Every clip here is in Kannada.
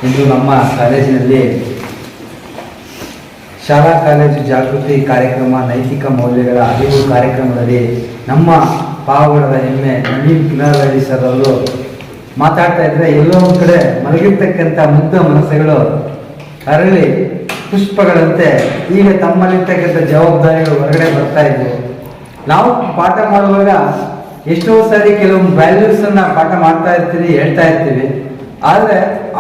ಇಂದು ನಮ್ಮ ಕಾಲೇಜಿನಲ್ಲಿ ಶಾಲಾ ಕಾಲೇಜು ಜಾಗೃತಿ ಕಾರ್ಯಕ್ರಮ, ನೈತಿಕ ಮೌಲ್ಯಗಳ ಅರಿವು ಕಾರ್ಯಕ್ರಮದಲ್ಲಿ ನಮ್ಮ ಪಾವಗಡದ ಹೆಮ್ಮೆ ನವೀನ್ ಕಿನಾರಳ್ಳಿ ಸರ್ ಅವರು ಮಾತಾಡ್ತಾ ಇದ್ರೆ, ಎಲ್ಲೋ ಒಂದು ಕಡೆ ಮಲಗಿರ್ತಕ್ಕಂಥ ಮುಗ್ಧ ಮನಸ್ಸುಗಳು ಅರಳಿ ಪುಷ್ಪಗಳಂತೆ ಈಗ ತಮ್ಮಲ್ಲಿರ್ತಕ್ಕಂಥ ಜವಾಬ್ದಾರಿಗಳು ಹೊರಗಡೆ ಬರ್ತಾ ಇದ್ವು. ನಾವು ಪಾಠ ಮಾಡುವಾಗ ಎಷ್ಟೋ ಸಾರಿ ಕೆಲವೊಂದು ವ್ಯಾಲ್ಯೂಸನ್ನು ಪಾಠ ಮಾಡ್ತಾ ಇರ್ತೀವಿ, ಹೇಳ್ತಾ ಇರ್ತೀವಿ. ಆದರೆ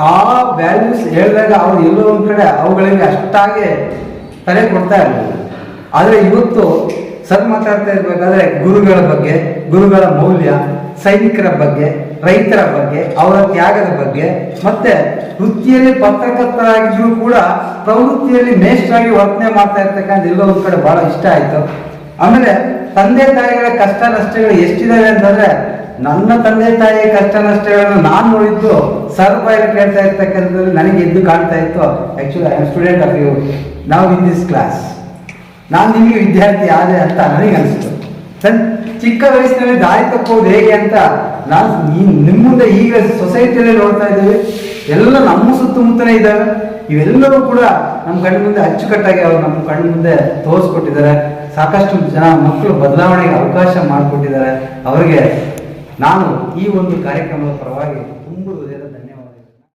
ಆ ವ್ಯಾಲ್ಯೂಸ್ ಹೇಳಿದಾಗ ಅವ್ರು ಎಲ್ಲೋ ಒಂದು ಕಡೆ ಅವುಗಳಿಗೆ ಅಷ್ಟಾಗೆ ತಲೆ ಕೊಡ್ತಾ ಇರಲಿಲ್ಲ. ಆದರೆ ಇವತ್ತು ಸರ್ ಮಾತಾಡ್ತಾ ಇರ್ಬೇಕಾದ್ರೆ ಗುರುಗಳ ಬಗ್ಗೆ, ಗುರುಗಳ ಮೌಲ್ಯ, ಸೈನಿಕರ ಬಗ್ಗೆ, ರೈತರ ಬಗ್ಗೆ, ಅವರ ತ್ಯಾಗದ ಬಗ್ಗೆ, ಮತ್ತೆ ವೃತ್ತಿಯಲ್ಲಿ ಪತ್ರಕರ್ತರಾಗಿದ್ರು ಕೂಡ ಪ್ರವೃತ್ತಿಯಲ್ಲಿ ಮೇಷ್ಟ್ರಾಗಿ ವರ್ತನೆ ಮಾಡ್ತಾ ಇರ್ತಕ್ಕಂಥ ಎಲ್ಲೋ ಒಂದು ಕಡೆ ಬಹಳ ಇಷ್ಟ ಆಯಿತು. ಆಮೇಲೆ ತಂದೆ ತಾಯಿಗಳ ಕಷ್ಟ ನಷ್ಟಗಳು ಎಷ್ಟಿದಾವೆ ಅಂತಂದ್ರೆ, ನನ್ನ ತಂದೆ ತಾಯಿಯ ಕಷ್ಟ ನಷ್ಟಗಳನ್ನು ನಾನು ನೋಡಿದ್ದು ಸರ್ ಬಾಯಲ್ಲಿ ಕೇಳ್ತಾ ಇರ್ತಕ್ಕಂಥದ್ದು ನನಗೆ ಎದ್ದು ಕಾಣ್ತಾ ಇತ್ತು. Actually I am student of you ನಾವು ಇನ್ ದಿಸ್ ಕ್ಲಾಸ್. ನಾನು ನಿಮಗೆ ವಿದ್ಯಾರ್ಥಿ ಆದೆ ಅಂತ ನನಗೆ ಅನಿಸ್ತು. ಚಿಕ್ಕ ವಯಸ್ಸಿನಲ್ಲಿ ದಾರಿ ತಪ್ಪೋದು ಹೇಗೆ ಅಂತ ನಾನು ನಿಮ್ಮ ಮುಂದೆ ಈಗ ಸೊಸೈಟಿಯಲ್ಲಿ ನೋಡ್ತಾ ಇದ್ದೀವಿ. ಎಲ್ಲ ನಮ್ಮ ಸುತ್ತಮುತ್ತಲೇ ಇದ್ದಾವೆ. ಇವೆಲ್ಲವೂ ಕೂಡ ನಮ್ಮ ಕಣ್ಣು ಮುಂದೆ ಅಚ್ಚುಕಟ್ಟಾಗಿ ಅವರು ನಮ್ಮ ಕಣ್ಣು ಮುಂದೆ ತೋರಿಸ್ಕೊಟ್ಟಿದ್ದಾರೆ. ಸಾಕಷ್ಟು ಜನ ಮಕ್ಕಳು ಬದಲಾವಣೆಗೆ ಅವಕಾಶ ಮಾಡಿಕೊಟ್ಟಿದ್ದಾರೆ. ಅವರಿಗೆ ನಾನು ಈ ಒಂದು ಕಾರ್ಯಕ್ರಮದ ಪರವಾಗಿ ತುಂಬ